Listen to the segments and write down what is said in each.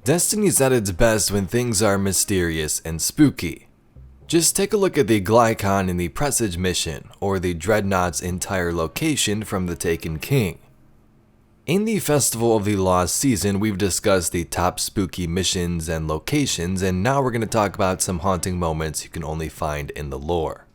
Destiny's at its best when things are mysterious and spooky. Just take a look at the GLYKON in the Presage mission, or the Dreadnought's entire location from The Taken King. In the Festival of the Lost season, we've discussed the top spooky missions and locations, and now we're going to talk about some haunting moments you can only find in the lore.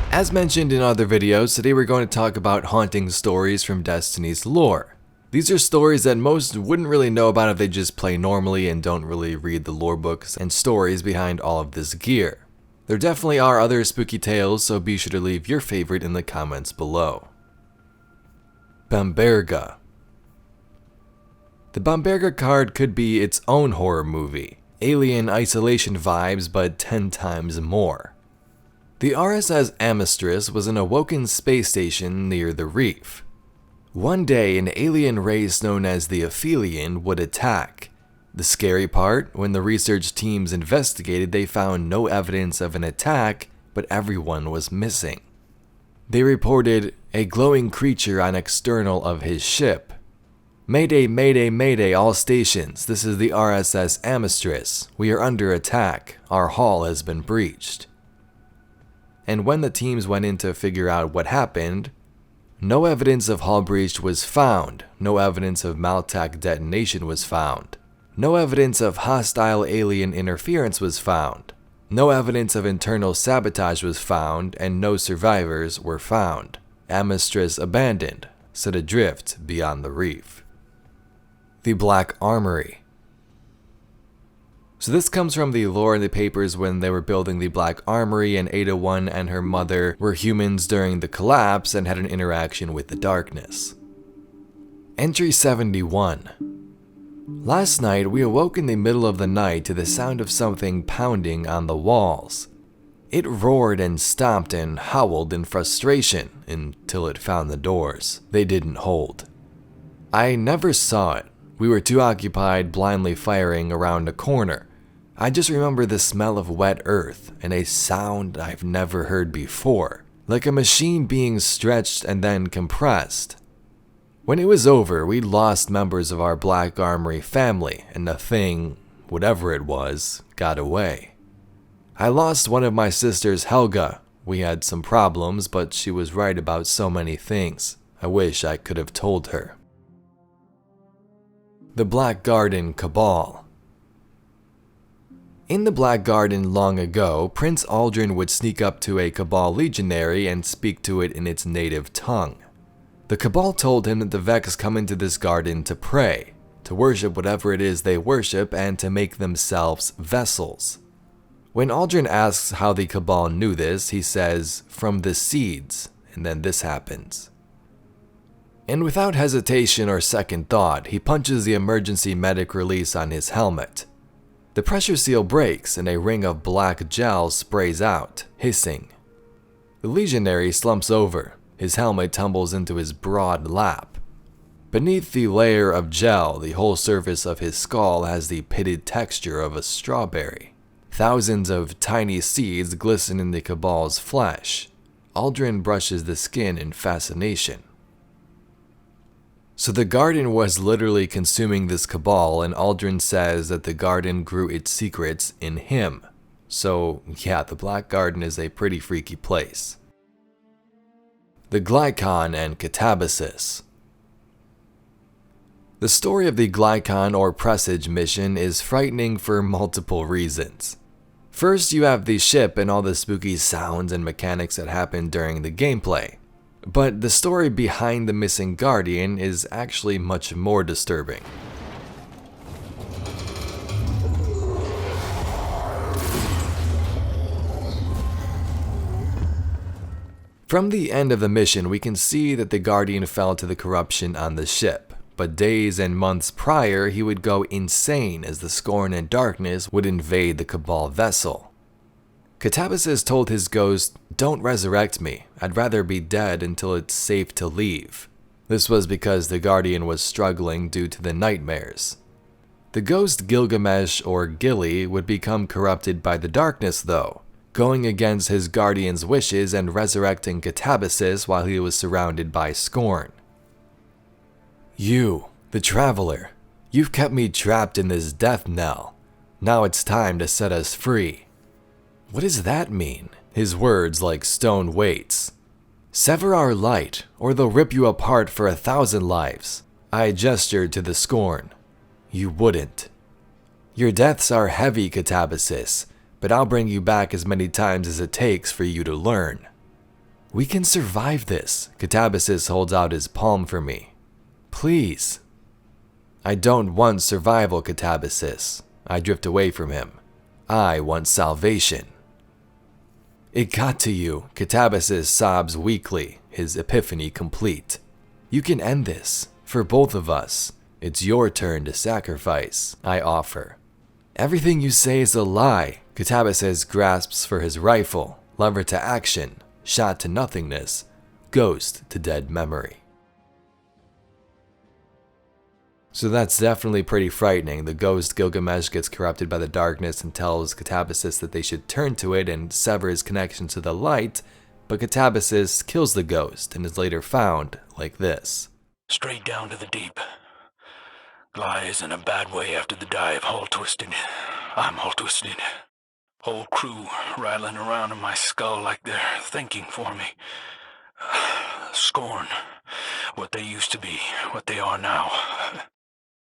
As mentioned in other videos, today we're going to talk about haunting stories from Destiny's lore. These are stories that most wouldn't really know about if they just play normally and don't really read the lore books and stories behind all of this gear. There definitely are other spooky tales, so be sure to leave your favorite in the comments below. BAMBERGA. The BAMBERGA card could be its own horror movie. Alien isolation vibes, but 10 times more. The RSS Amistris was an awoken space station near the reef. One day, an alien race known as the Aphelion would attack. The scary part, when the research teams investigated, they found no evidence of an attack, but everyone was missing. They reported a glowing creature on external of his ship. "Mayday, mayday, mayday, all stations. This is the RSS Amistris. We are under attack. Our hull has been breached." And when the teams went in to figure out what happened, no evidence of hull breach was found, no evidence of Maltac detonation was found, no evidence of hostile alien interference was found, no evidence of internal sabotage was found, and no survivors were found. Amistris abandoned, set adrift beyond the reef. The Black Armory. So this comes from the lore in the papers when they were building the Black Armory, and Ada 1 and her mother were humans during the collapse and had an interaction with the darkness. Entry 71. Last night we awoke in the middle of the night to the sound of something pounding on the walls. It roared and stomped and howled in frustration until it found the doors. They didn't hold. I never saw it. We were too occupied blindly firing around a corner. I just remember the smell of wet earth and a sound I've never heard before, like a machine being stretched and then compressed. When it was over, we lost members of our Black Armory family, and the thing, whatever it was, got away. I lost one of my sisters, Helga. We had some problems, but she was right about so many things. I wish I could have told her. The Black Garden Cabal. In the Black Garden long ago, Prince Aldrin would sneak up to a Cabal legionary and speak to it in its native tongue. The Cabal told him that the Vex come into this garden to pray, to worship whatever it is they worship, and to make themselves vessels. When Aldrin asks how the Cabal knew this, he says, "From the seeds," and then this happens. And without hesitation or second thought, he punches the emergency medic release on his helmet. The pressure seal breaks and a ring of black gel sprays out, hissing. The legionary slumps over. His helmet tumbles into his broad lap. Beneath the layer of gel, the whole surface of his skull has the pitted texture of a strawberry. Thousands of tiny seeds glisten in the Cabal's flesh. Aldrin brushes the skin in fascination. So the garden was literally consuming this Cabal, and Aldrin says that the garden grew its secrets in him. So yeah, the Black Garden is a pretty freaky place. The GLYKON and KATABASIS. The story of the GLYKON or Presage mission is frightening for multiple reasons. First, you have the ship and all the spooky sounds and mechanics that happen during the gameplay. But the story behind the missing Guardian is actually much more disturbing. From the end of the mission, we can see that the Guardian fell to the corruption on the ship, but days and months prior, he would go insane as the Scorn and Darkness would invade the Cabal vessel. KATABASIS told his ghost, "Don't resurrect me, I'd rather be dead until it's safe to leave." This was because the Guardian was struggling due to the nightmares. The ghost Gilgamesh or Gilly would become corrupted by the darkness though, going against his guardian's wishes and resurrecting KATABASIS while he was surrounded by scorn. You, the Traveler, you've kept me trapped in this death knell. Now it's time to set us free. What does that mean? His words like stone weights. Sever our light, or they'll rip you apart for 1,000 lives. I gestured to the scorn. You wouldn't. Your deaths are heavy, KATABASIS, but I'll bring you back as many times as it takes for you to learn. We can survive this. KATABASIS holds out his palm for me. Please. I don't want survival, KATABASIS. I drift away from him. I want salvation. It got to you. KATABASIS sobs weakly, his epiphany complete. You can end this. For both of us. It's your turn to sacrifice, I offer. Everything you say is a lie. KATABASIS grasps for his rifle, lever to action, shot to nothingness, ghost to dead memory. So that's definitely pretty frightening. The ghost Gilgamesh gets corrupted by the darkness and tells KATABASIS that they should turn to it and sever his connection to the light, but KATABASIS kills the ghost and is later found like this. Straight down to the deep. Gly is in a bad way after the dive, all twisted. I'm all twisted. Whole crew rattling around in my skull like they're thinking for me. Scorn. What they used to be, what they are now.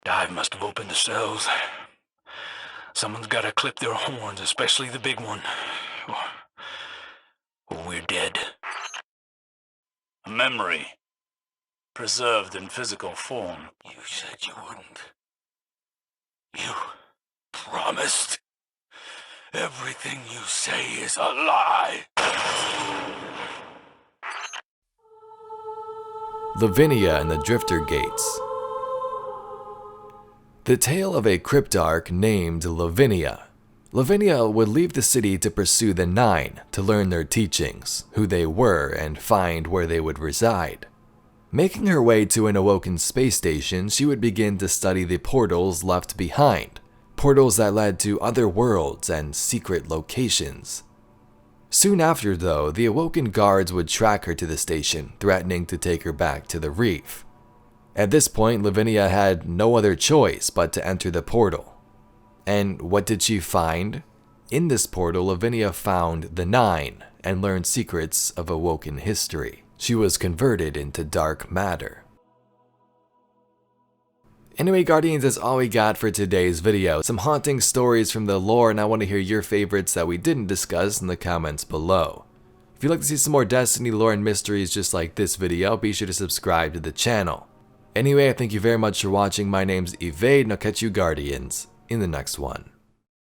Dive must have opened the cells. Someone's gotta clip their horns, especially the big one. Or we're dead. A memory. Preserved in physical form. You said you wouldn't. You promised. Everything you say is a lie. Lavinia and the Drifter Gates. The tale of a cryptarch named Lavinia. Lavinia would leave the city to pursue the Nine to learn their teachings, who they were, and find where they would reside. Making her way to an awoken space station, she would begin to study the portals left behind, portals that led to other worlds and secret locations. Soon after, though, the awoken guards would track her to the station, threatening to take her back to the reef. At this point, Lavinia had no other choice but to enter the portal. And what did she find? In this portal, Lavinia found the Nine and learned secrets of awoken history. She was converted into dark matter. Anyway, Guardians, that's all we got for today's video. Some haunting stories from the lore, and I want to hear your favorites that we didn't discuss in the comments below. If you'd like to see some more Destiny lore and mysteries just like this video, be sure to subscribe to the channel. Anyway, I thank you very much for watching. My name's Evade, and I'll catch you Guardians in the next one.